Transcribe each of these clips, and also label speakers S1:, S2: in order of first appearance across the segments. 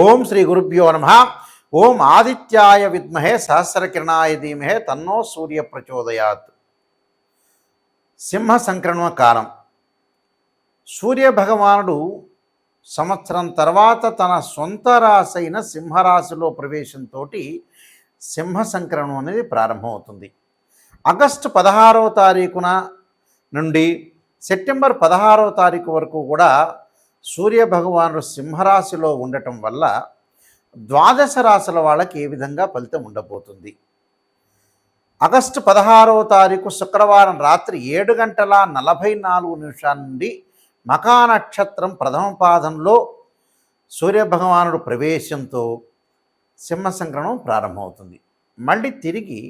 S1: ఓం శ్రీ గురుభ్యో నమ. ఓం ఆదిత్యాయ విద్మహే సహస్రకిరణాయ ధీమహే తన్నో సూర్య ప్రచోదయాత్. సింహ సంక్రమణ కాలం. సూర్య భగవానుడు సంవత్సరం తర్వాత తన సొంత రాశి అయిన సింహరాశిలో ప్రవేశంతో సింహ సంక్రమణం అనేది ప్రారంభమవుతుంది. ఆగస్టు 16వ తారీఖున నుండి సెప్టెంబర్ 16వ తారీఖు వరకు కూడా సూర్యభగవానుడు సింహరాశిలో ఉండటం వల్ల ద్వాదశ రాశుల వాళ్ళకి ఏ విధంగా ఫలితం ఉండబోతుంది. ఆగస్టు 16వ తారీఖు శుక్రవారం రాత్రి 7:44 నుండి మఖా నక్షత్రం ప్రథమ పాదంలో సూర్యభగవానుడు ప్రవేశంతో సింహ సంక్రమణం ప్రారంభమవుతుంది. మళ్ళీ తిరిగి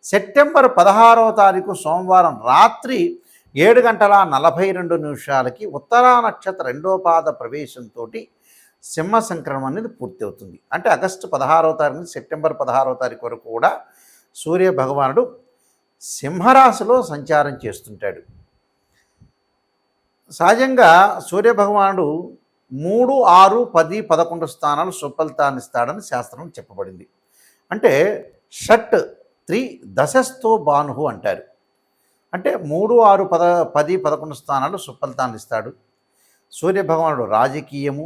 S1: సెప్టెంబర్ 16వ తారీఖు సోమవారం రాత్రి 7:42 ఉత్తరా నక్షత్ర రెండో పాద ప్రవేశంతో సింహ సంక్రమణం అనేది పూర్తి అవుతుంది. అంటే ఆగస్టు 16వ తారీఖు నుంచి సెప్టెంబర్ 16వ తారీఖు వరకు కూడా సూర్య భగవానుడు సింహరాశిలో సంచారం చేస్తుంటాడు. సహజంగా సూర్య భగవానుడు 3, 6, 10, 11 స్థానాలు సుఫలితాన్ని ఇస్తాడని శాస్త్రం చెప్పబడింది. అంటే షట్ 3 దశస్థో భాను అంటారు. అంటే 3, 6, 10, 11 స్థానాలు సుఫలితాన్ని ఇస్తాడు. సూర్యభగవానుడు రాజకీయము,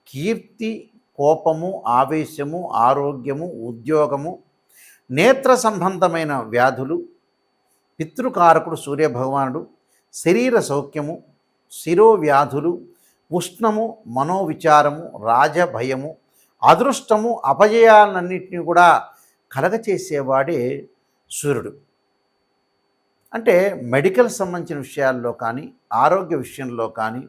S1: కీర్తి, కోపము, ఆవేశము, ఆరోగ్యము, ఉద్యోగము, నేత్ర సంబంధమైన వ్యాధులు, పితృకారకుడు సూర్యభగవానుడు, శరీర సౌఖ్యము, శిరోవ్యాధులు, ఉష్ణము, మనోవిచారము, రాజభయము, అదృష్టము, అపజయాలన్నింటినీ కూడా కలగచేసేవాడే సూర్యుడు. అంటే మెడికల్ సంబంధించిన విషయాల్లో కానీ, ఆరోగ్య విషయంలో కానీ,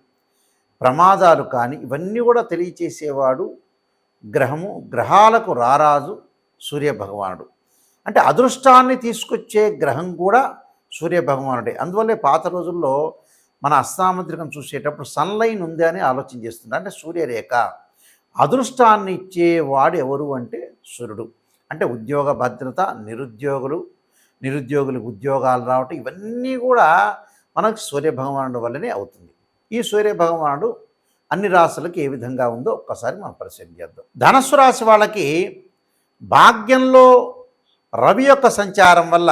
S1: ప్రమాదాలు కానీ ఇవన్నీ కూడా తెలియచేసేవాడు గ్రహము. గ్రహాలకు రారాజు సూర్యభగవానుడు. అంటే అదృష్టాన్ని తీసుకొచ్చే గ్రహం కూడా సూర్యభగవానుడే. అందువల్లే పాత రోజుల్లో మన అస్తాముద్రికం చూసేటప్పుడు సన్లైన్ ఉంది అని ఆలోచన చేస్తుంది. అంటే సూర్యరేఖ అదృష్టాన్ని ఇచ్చేవాడు ఎవరు అంటే సూర్యుడు. అంటే ఉద్యోగ భద్రత, నిరుద్యోగులకు ఉద్యోగాలు రావటం ఇవన్నీ కూడా మనకు సూర్యభగవానుడు వల్లనే అవుతుంది. ఈ సూర్యభగవానుడు అన్ని రాశులకు ఏ విధంగా ఉందో ఒక్కసారి మనం పరిశీలన చేద్దాం. ధనస్సు రాశి వాళ్ళకి భాగ్యంలో రవి యొక్క సంచారం వల్ల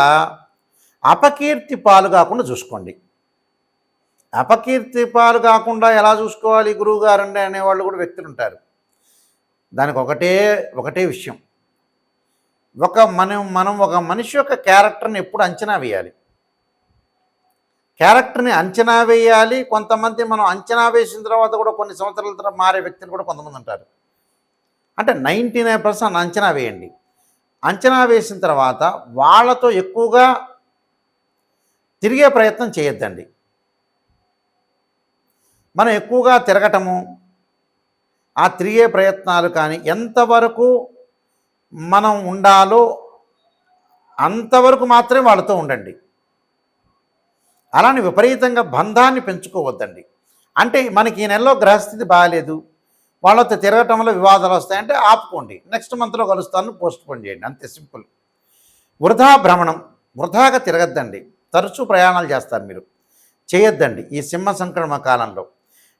S1: అపకీర్తి పాలు కాకుండా చూసుకోండి. అపకీర్తి పాలు కాకుండా ఎలా చూసుకోవాలి గురువు గారండి అనేవాళ్ళు కూడా వ్యక్తులు ఉంటారు. దానికి ఒకటే విషయం. మనం ఒక మనిషి యొక్క క్యారెక్టర్ని ఎప్పుడు అంచనా వేయాలి. క్యారెక్టర్ని అంచనా వేయాలి. కొంతమంది మనం అంచనా వేసిన తర్వాత కూడా కొన్ని సంవత్సరాల తర్వాత మారే వ్యక్తులు కూడా కొంతమంది ఉంటారు. అంటే 99% అంచనా వేయండి. అంచనా వేసిన తర్వాత వాళ్ళతో ఎక్కువగా తిరిగే ప్రయత్నం చేయొద్దండి. మనం ఎక్కువగా తిరగటము, ఆ తిరిగే ప్రయత్నాలు కానీ ఎంతవరకు మనం ఉండాలో అంతవరకు మాత్రమే వాళ్ళతో ఉండండి. అలానే విపరీతంగా బంధాన్ని పెంచుకోవద్దండి. అంటే మనకి ఈ నెలలో గ్రహస్థితి బాగాలేదు, వాళ్ళతో తిరగటంలో వివాదాలు వస్తాయంటే ఆపుకోండి. నెక్స్ట్ మంత్లో కలుస్తాను, పోస్ట్పోన్ చేయండి. అంతే సింపుల్. వృధా భ్రమణం, వృధాగా తిరగద్దండి. తరచూ ప్రయాణాలు చేస్తారు మీరు, చేయొద్దండి. ఈ సింహ సంక్రమణ కాలంలో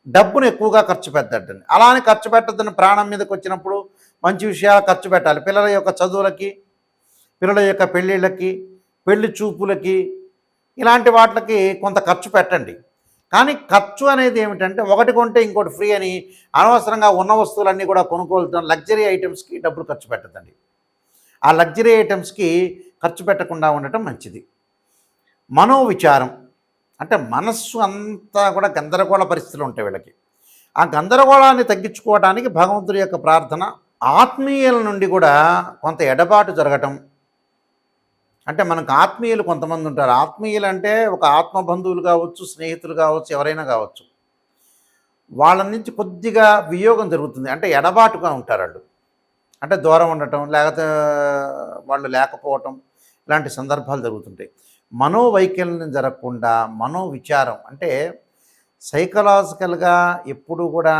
S1: డబ్బును ఎక్కువగా ఖర్చు పెట్టద్దండి. అలానే ఖర్చు పెట్టద్దని ప్రాణం మీదకి వచ్చినప్పుడు మంచి విషయాలు ఖర్చు పెట్టాలి. పిల్లల యొక్క చదువులకి, పిల్లల యొక్క పెళ్ళిళ్ళకి, పెళ్లి చూపులకి, ఇలాంటి వాటికి కొంత ఖర్చు పెట్టండి. కానీ ఖర్చు అనేది ఏమిటంటే ఒకటి కొంటే ఇంకోటి ఫ్రీ అని అనవసరంగా ఉన్న వస్తువులన్నీ కూడా కొనుక్కోవడం, లగ్జరీ ఐటమ్స్కి డబ్బులు ఖర్చు పెట్టదండి. ఆ లగ్జరీ ఐటమ్స్కి ఖర్చు పెట్టకుండా ఉండటం మంచిది. మనోవిచారం అంటే మనస్సు అంతా కూడా గందరగోళ పరిస్థితులు ఉంటాయి వీళ్ళకి. ఆ గందరగోళాన్ని తగ్గించుకోవడానికి భగవంతుడి యొక్క ప్రార్థన. ఆత్మీయుల నుండి కూడా కొంత ఎడబాటు జరగటం. అంటే మనకు ఆత్మీయులు కొంతమంది ఉంటారు. ఆత్మీయులు అంటే ఒక ఆత్మబంధువులు కావచ్చు, స్నేహితులు కావచ్చు, ఎవరైనా కావచ్చు. వాళ్ళ నుంచి కొద్దిగా వియోగం జరుగుతుంది. అంటే ఎడబాటుగా ఉంటారు వాళ్ళు. అంటే దూరం ఉండటం, లేకపోతే వాళ్ళు లేకపోవటం, ఇలాంటి సందర్భాలు జరుగుతుంటాయి. మనోవైకల్యం జరగకుండా మనోవిచారం అంటే సైకలాజికల్గా ఎప్పుడు కూడా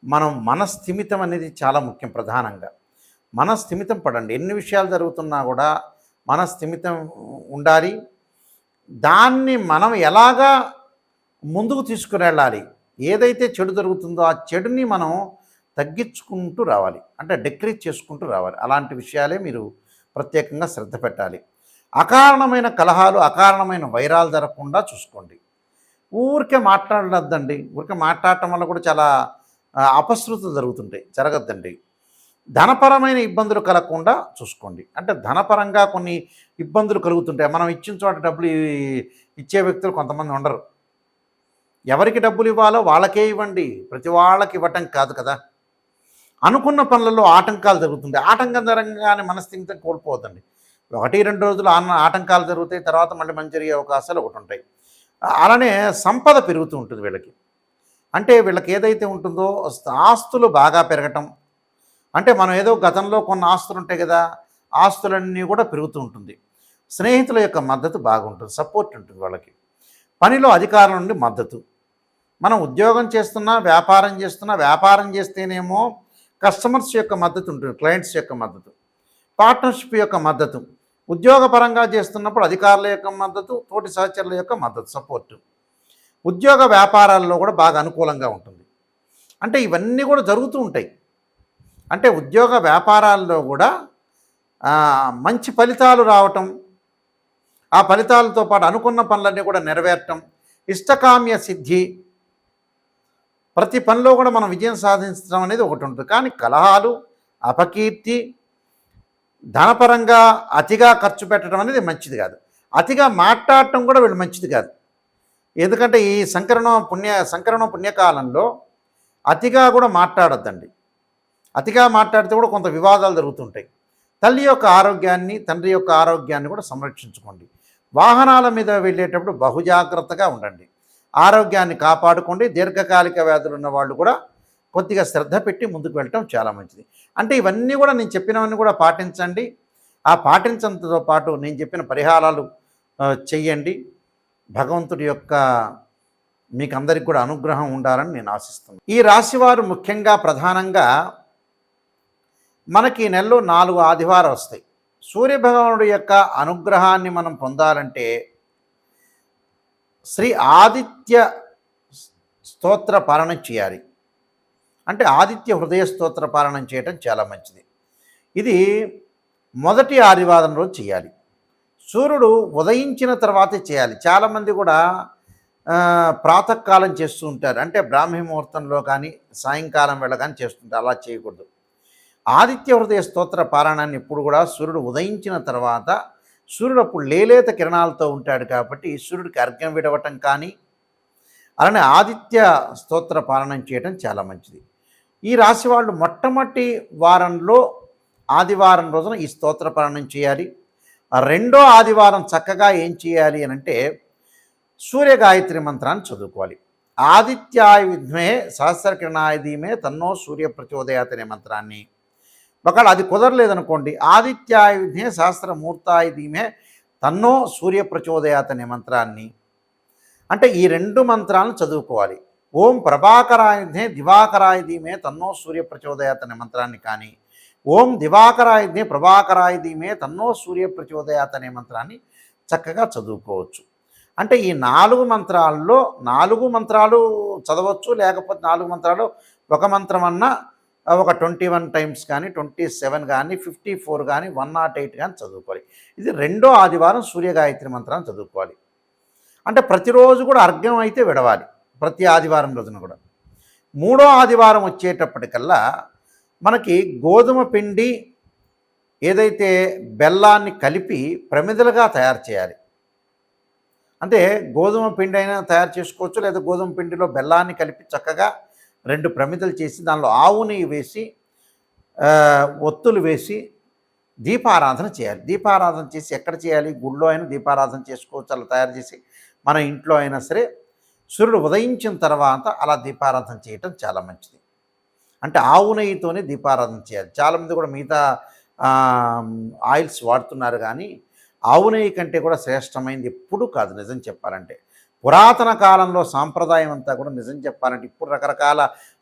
S1: మనం మనస్థిమితం అనేది చాలా ముఖ్యం. ప్రధానంగా మనస్థిమితం పడండి. ఎన్ని విషయాలు జరుగుతున్నా కూడా మనస్థిమితం ఉండాలి. దాన్ని మనం ఎలాగా ముందుకు తీసుకుని వెళ్ళాలి. ఏదైతే చెడు జరుగుతుందో ఆ చెడుని మనం తగ్గించుకుంటూ రావాలి, అంటే డిక్రీజ్ చేసుకుంటూ రావాలి. అలాంటి విషయాలే మీరు ప్రత్యేకంగా శ్రద్ధ పెట్టాలి. అకారణమైన కలహాలు, అకారణమైన వైరాలు జరగకుండా చూసుకోండి. ఊరికే మాట్లాడొద్దండి. ఊరికే మాట్లాడటం వల్ల కూడా చాలా అపశృతులు జరగద్దండి. ధనపరమైన ఇబ్బందులు కలగకుండా చూసుకోండి. అంటే ధనపరంగా కొన్ని ఇబ్బందులు కలుగుతుంటాయి. మనం ఇచ్చిన చోట డబ్బులు ఇచ్చే వ్యక్తులు కొంతమంది ఉండరు. ఎవరికి డబ్బులు ఇవ్వాలో వాళ్ళకే ఇవ్వండి, ప్రతి వాళ్ళకి ఇవ్వటం కాదు కదా. అనుకున్న పనులలో ఆటంకాలు జరుగుతుంటాయి. ఆటంకం జరగగానే మనస్థిమితం కోల్పోవద్దండి. 1-2 రోజులు ఆటంకాలు జరుగుతాయి, తర్వాత మళ్ళీ మంచి జరిగే అవకాశాలు ఒకటి ఉంటాయి. అలానే సంపద పెరుగుతూ ఉంటుంది వీళ్ళకి. అంటే వీళ్ళకి ఏదైతే ఉంటుందో ఆస్తులు బాగా పెరగటం, అంటే మనం ఏదో గతంలో కొన్ని ఆస్తులు ఉంటాయి కదా, ఆస్తులన్నీ కూడా పెరుగుతూ ఉంటుంది. స్నేహితుల యొక్క మద్దతు బాగుంటుంది, సపోర్ట్ ఉంటుంది వాళ్ళకి. పనిలో అధికారుల నుండి మద్దతు. మనం ఉద్యోగం చేస్తున్నా, వ్యాపారం చేస్తేనేమో కస్టమర్స్ యొక్క మద్దతు ఉంటుంది, క్లయింట్స్ యొక్క మద్దతు, పార్ట్నర్షిప్ యొక్క మద్దతు, ఉద్యోగపరంగా చేస్తున్నప్పుడు అధికారుల యొక్క మద్దతు, తోటి సహచరుల యొక్క మద్దతు, సపోర్టు. ఉద్యోగ వ్యాపారాల్లో కూడా బాగా అనుకూలంగా ఉంటుంది. అంటే ఇవన్నీ కూడా జరుగుతూ ఉంటాయి. అంటే ఉద్యోగ వ్యాపారాల్లో కూడా మంచి ఫలితాలు రావటం, ఆ ఫలితాలతో పాటు అనుకున్న పనులన్నీ కూడా నెరవేరటం, ఇష్టకామ్య సిద్ధి, ప్రతి పనిలో కూడా మనం విజయం సాధించడం అనేది ఒకటి ఉంటుంది. కానీ కలహాలు, అపకీర్తి, ధనపరంగా అతిగా ఖర్చు పెట్టడం అనేది మంచిది కాదు. అతిగా మాట్లాడటం కూడా వీళ్ళు మంచిది కాదు. ఎందుకంటే ఈ సంకరణ పుణ్యకాలంలో అతిగా కూడా మాట్లాడొద్దండి. అతిగా మాట్లాడితే కూడా కొంత వివాదాలు జరుగుతుంటాయి. తల్లి యొక్క ఆరోగ్యాన్ని, తండ్రి యొక్క ఆరోగ్యాన్ని కూడా సంరక్షించుకోండి. వాహనాల మీద వెళ్ళేటప్పుడు బహుజాగ్రత్తగా ఉండండి. ఆరోగ్యాన్ని కాపాడుకోండి. దీర్ఘకాలిక వ్యాధులు ఉన్న వాళ్ళు కూడా కొద్దిగా శ్రద్ధ పెట్టి ముందుకు వెళ్ళటం చాలా మంచిది. అంటే ఇవన్నీ కూడా నేను చెప్పినవన్నీ కూడా పాటించండి. ఆ పాటించడంతో పాటు నేను చెప్పిన పరిహారాలు చెయ్యండి. భగవంతుడి యొక్క మీకు అందరికి కూడా అనుగ్రహం ఉండాలని నేను ఆశిస్తున్నాను. ఈ రాశివారు ముఖ్యంగా ప్రధానంగా మనకి నెలలో 4 ఆదివారాలు వస్తాయి. సూర్యభగవానుడి యొక్క అనుగ్రహాన్ని మనం పొందాలంటే శ్రీ ఆదిత్య స్తోత్ర పారాయణం చేయాలి. అంటే ఆదిత్య హృదయ స్తోత్ర పారాయణం చేయటం చాలా మంచిది. ఇది మొదటి ఆదివారం రోజు చేయాలి. సూర్యుడు ఉదయించిన తర్వాతే చేయాలి. చాలామంది కూడా ప్రాతకాలం చేస్తూ ఉంటారు, అంటే బ్రాహ్మీ ముహూర్తంలో కానీ సాయంకాలం వేళ కానీ చేస్తుంటారు. అలా చేయకూడదు. ఆదిత్య హృదయ స్తోత్ర పారాయణాన్ని ఎప్పుడు కూడా సూర్యుడు ఉదయించిన తర్వాత, సూర్యుడు అప్పుడు లేలేత కిరణాలతో ఉంటాడు కాబట్టి సూర్యుడికి అర్ఘ్యం విడవటం కానీ, అలానే ఆదిత్య స్తోత్ర పారాయణం చేయడం చాలా మంచిది. ఈ రాశి వాళ్ళు మొట్టమొదటి వారంలో ఆదివారం రోజున ఈ స్తోత్ర పారాయణం చేయాలి. రెండో ఆదివారం చక్కగా ఏం చేయాలి అని అంటే సూర్య గాయత్రి మంత్రాన్ని చదువుకోవాలి. ఆదిత్యాయ విద్మే సహస్రకిరణాయ ధీమే తన్నో సూర్య ప్రచోదయాత్ అనే మంత్రాన్ని, ఒకవేళ అది కుదరలేదనుకోండి, ఆదిత్యాయ విద్మే సహస్రమూర్తాయ ధీమే తన్నో సూర్య ప్రచోదయాత్ అనే మంత్రాన్ని, అంటే ఈ 2 మంత్రాలను చదువుకోవాలి. ఓం ప్రభాకరాయ విద్మే దివాకరాయ ధీమే తన్నో సూర్య ప్రచోదయాత్ అనే మంత్రాన్ని కానీ, ఓం దివాకరాయ విద్మే ప్రభాకరాయ ధీమే తన్నో సూర్య ప్రచోదయాత్ అనే మంత్రాన్ని చక్కగా చదువుకోవచ్చు. అంటే ఈ 4 మంత్రాల్లో 4 మంత్రాలు చదవచ్చు, లేకపోతే 4 మంత్రాలు ఒక మంత్రం అన్నా ఒక 21 టైమ్స్ కానీ, 27 కానీ, 54 కానీ, 108 కానీ చదువుకోవాలి. ఇది రెండో ఆదివారం సూర్యగాయత్రి మంత్రాన్ని చదువుకోవాలి. అంటే ప్రతిరోజు కూడా అర్ఘ్యం అయితే విడవాలి, ప్రతి ఆదివారం రోజున కూడా. మూడో ఆదివారం వచ్చేటప్పటికల్లా మనకి గోధుమ పిండి ఏదైతే బెల్లాన్ని కలిపి ప్రమిదలుగా తయారు చేయాలి. అంటే గోధుమ పిండి అయినా తయారు చేసుకోవచ్చు, లేదా గోధుమ పిండిలో బెల్లాన్ని కలిపి చక్కగా 2 ప్రమిదలు చేసి దానిలో ఆవు నెయ్యి వేసి ఒత్తులు వేసి దీపారాధన చేయాలి. దీపారాధన చేసి ఎక్కడ చేయాలి? గుళ్ళో అయినా దీపారాధన చేసుకోవచ్చు. అలా తయారు చేసి మన ఇంట్లో అయినా సరే సూర్యుడు ఉదయించిన తర్వాత అలా దీపారాధన చేయటం చాలా మంచిది. అంటే ఆవు నెయ్యితోనే దీపారాధన చేయాలి. చాలామంది కూడా మిగతా ఆయిల్స్ వాడుతున్నారు, కానీ ఆవు నెయ్యి కంటే కూడా శ్రేష్టమైనది ఎప్పుడూ కాదు నిజం చెప్పాలంటే. పురాతన కాలంలో సాంప్రదాయం అంతా కూడా నిజం చెప్పాలంటే, ఇప్పుడు రకరకాల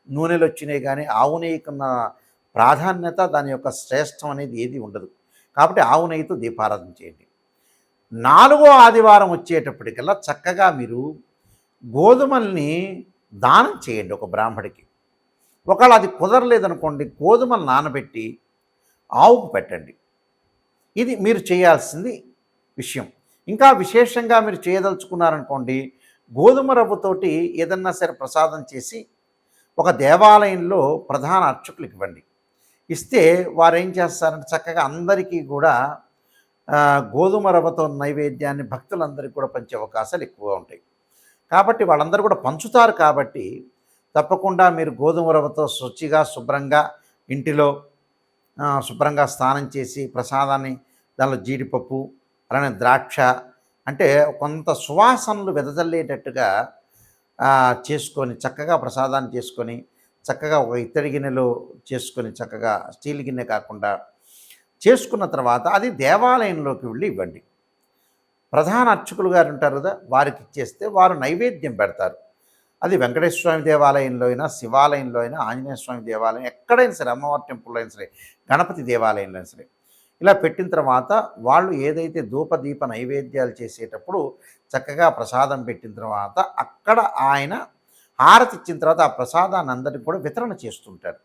S1: నూనెలు వచ్చినాయి, కానీ ఆవు నెయ్యికున్న ప్రాధాన్యత, దాని యొక్క శ్రేష్టం అనేది ఏది ఉండదు. కాబట్టి ఆవు నెయ్యితో దీపారాధన చేయండి. 4వ ఆదివారం వచ్చేటప్పటికల్లా చక్కగా మీరు గోధుమల్ని దానం చేయండి ఒక బ్రాహ్మడికి. ఒకవేళ అది కుదరలేదనుకోండి, గోధుమలు నానబెట్టి ఆవుకు పెట్టండి. ఇది మీరు చేయాల్సింది విషయం. ఇంకా విశేషంగా మీరు చేయదలుచుకున్నారనుకోండి, గోధుమ రవ్వతోటి ఏదన్నా సరే ప్రసాదం చేసి ఒక దేవాలయంలో ప్రధాన అర్చకులకు ఇవ్వండి. ఇస్తే వారేం చేస్తారంటే చక్కగా అందరికీ కూడా గోధుమ రవ్వతో నైవేద్యాన్ని భక్తులందరికీ కూడా పంచే అవకాశాలు ఎక్కువగా ఉంటాయి. కాబట్టి వాళ్ళందరూ కూడా పంచుతారు కాబట్టి తప్పకుండా మీరు గోధుమ రవ్వతో శుచిగా శుభ్రంగా ఇంటిలో శుభ్రంగా స్నానం చేసి ప్రసాదాన్ని దానిలో జీడిపప్పు అలానే ద్రాక్ష అంటే కొంత సువాసనలు వెదజల్లేటట్టుగా చేసుకొని చక్కగా ప్రసాదాన్ని చేసుకొని చక్కగా ఒక ఇత్తడి గిన్నెలో చేసుకొని చక్కగా స్టీల్ గిన్నె కాకుండా చేసుకున్న తర్వాత అది దేవాలయంలోకి వెళ్ళి ఇవ్వండి. ప్రధాన అర్చకులు గారు ఉంటారు కదా, వారికి ఇచ్చేస్తే వారు నైవేద్యం పెడతారు. అది వెంకటేశ్వర స్వామి దేవాలయంలో అయినా, శివాలయంలో అయినా, ఆంజనేయ స్వామి దేవాలయం ఎక్కడైనా సరే, అమ్మవారి టెంపుల్లో అయినా సరే, గణపతి దేవాలయంలో అయినా సరే, ఇలా పెట్టిన తర్వాత వాళ్ళు ఏదైతే ధూపదీప నైవేద్యాలు చేసేటప్పుడు చక్కగా ప్రసాదం పెట్టిన తర్వాత అక్కడ ఆయన హారతి ఇచ్చిన తర్వాత ఆ ప్రసాదాన్ని అందరికి కూడా వితరణ చేస్తుంటారు,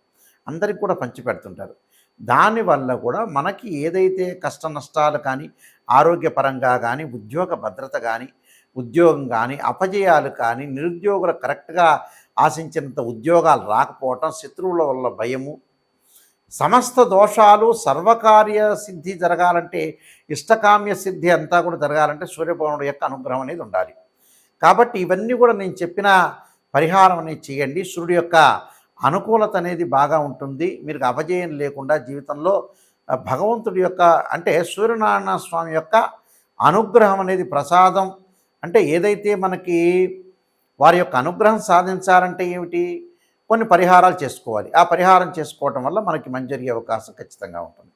S1: అందరికి కూడా పంచిపెడుతుంటారు. దానివల్ల కూడా మనకి ఏదైతే కష్ట నష్టాలు కానీ, ఆరోగ్యపరంగా కానీ, ఉద్యోగ భద్రత కానీ, ఉద్యోగం కానీ, అపజయాలు కానీ, నిరుద్యోగులు కరెక్ట్గా ఆశించినంత ఉద్యోగాలు రాకపోవటం, శత్రువుల వల్ల భయము, సమస్త దోషాలు సర్వకార్య సిద్ధి జరగాలంటే, ఇష్టకామ్య సిద్ధి అంతా కూడా జరగాలంటే సూర్యభగవానుడు యొక్క అనుగ్రహం అనేది ఉండాలి. కాబట్టి ఇవన్నీ కూడా నేను చెప్పిన పరిహారం అనేది చేయండి. సూర్యుడి యొక్క అనుకూలత అనేది బాగా ఉంటుంది. మీరు అపజయం లేకుండా జీవితంలో భగవంతుడి యొక్క అంటే సూర్యనారాయణ స్వామి యొక్క అనుగ్రహం అనేది ప్రసాదం అంటే ఏదైతే మనకి వారి యొక్క అనుగ్రహం సాధించాలంటే ఏమిటి, కొన్ని పరిహారాలు చేసుకోవాలి. ఆ పరిహారం చేసుకోవటం వల్ల మనకి మంచి జరిగే అవకాశం ఖచ్చితంగా ఉంటుంది.